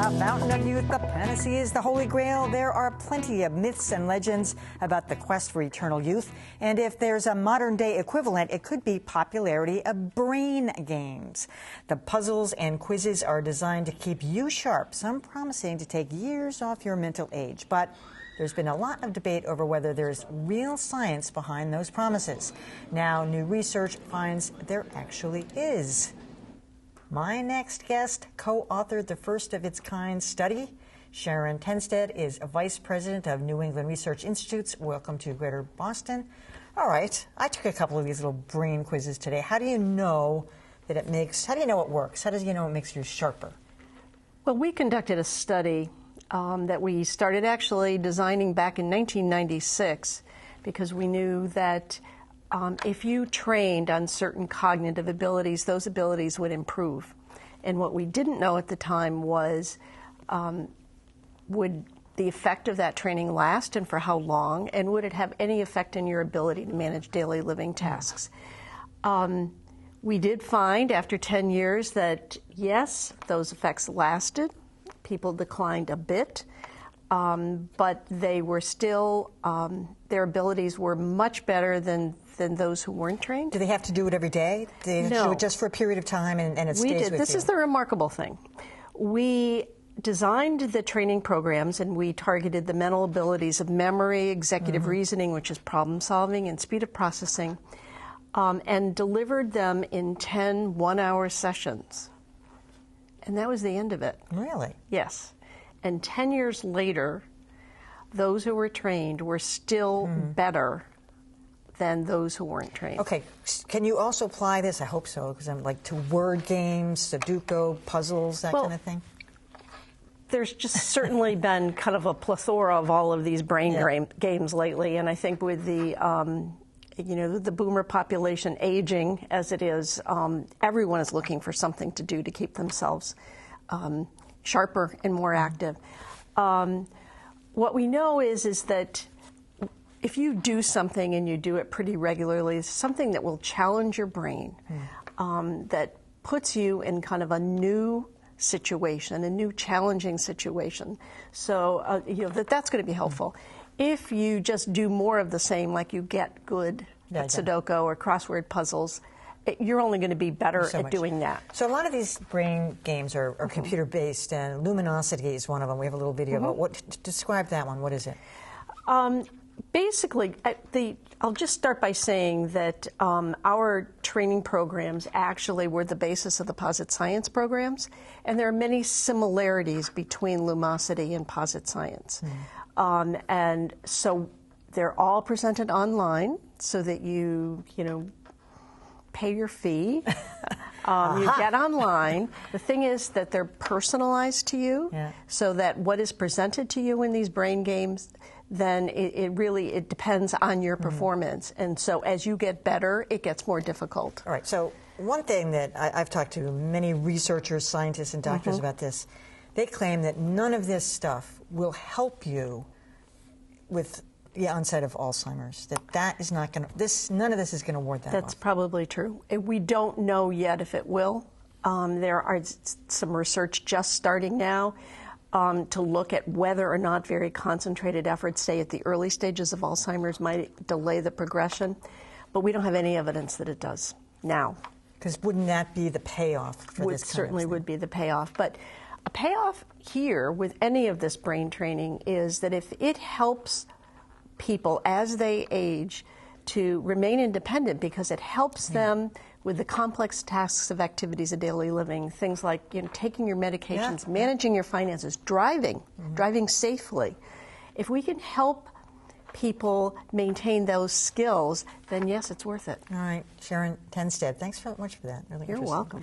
A fountain of youth, the panacea is the Holy Grail. There are plenty of myths and legends about the quest for eternal youth. And if there's a modern-day equivalent, it could be popularity of brain games. The puzzles and quizzes are designed to keep you sharp, some promising to take years off your mental age. But there's been a lot of debate over whether there's real science behind those promises. Now, new research finds there actually is. My next guest co-authored the first of its kind study. Sharon Tenstead is a vice president of New England Research Institutes. Welcome to Greater Boston. All right, I took a couple of these little brain quizzes today. How do you know that it makes, how do you know it works? How do you know it makes you sharper? Well, we conducted a study that we started actually designing back in 1996 because we knew that if you trained on certain cognitive abilities, those abilities would improve. And what we didn't know at the time was would the effect of that training last and for how long, and would it have any effect on your ability to manage daily living tasks? We did find after 10 years that, yes, those effects lasted. People declined a bit, but they were still, their abilities were much better than those who weren't trained. Do they have to do it every day? Do they have to do it just for a period of time and it stays with you? This is the remarkable thing. We designed the training programs and we targeted the mental abilities of memory, executive reasoning, which is problem solving, and speed of processing, and delivered them in 10 one-hour sessions. And that was the end of it. Really? Yes. And 10 years later, those who were trained were still better than those who weren't trained. Okay. Can you also apply this, I hope so, because I'm like to word games, Sudoku, puzzles, that kind of thing? There's just certainly been kind of a plethora of all of these brain games lately, and I think with the the boomer population aging as it is, everyone is looking for something to do to keep themselves sharper and more active. What we know is that if you do something and you do it pretty regularly, it's something that will challenge your brain, that puts you in kind of a new situation, a new challenging situation. So that's going to be helpful. If you just do more of the same, like you get good at Sudoku or crossword puzzles, you're only going to be better at doing that. So a lot of these brain games are computer-based, and Luminosity is one of them. We have a little video about describe that one. What is it? Basically, I'll just start by saying that our training programs actually were the basis of the Posit Science programs, and there are many similarities between Lumosity and Posit Science. And so they're all presented online so that you pay your fee. You get online. The thing is that they're personalized to you, so that what is presented to you in these brain games, then it depends on your performance. And so as you get better, it gets more difficult. All right. So one thing that I've talked to many researchers, scientists, and doctors about this, they claim that none of this stuff will help you with the onset of Alzheimer's. That is not going to. None of this is going to ward that off. That's probably true. We don't know yet if it will. There are some research just starting now to look at whether or not very concentrated efforts, say at the early stages of Alzheimer's, might delay the progression. But we don't have any evidence that it does now. Because wouldn't that be the payoff for this kind certainly of thing? Would be the payoff. But a payoff here with any of this brain training is that if it helps people as they age to remain independent, because it helps them with the complex tasks of activities of daily living, things like taking your medications, managing your finances, driving safely. If we can help people maintain those skills, then yes, it's worth it. All right, Sharon Tenstead, thanks so much for that. Really You're welcome.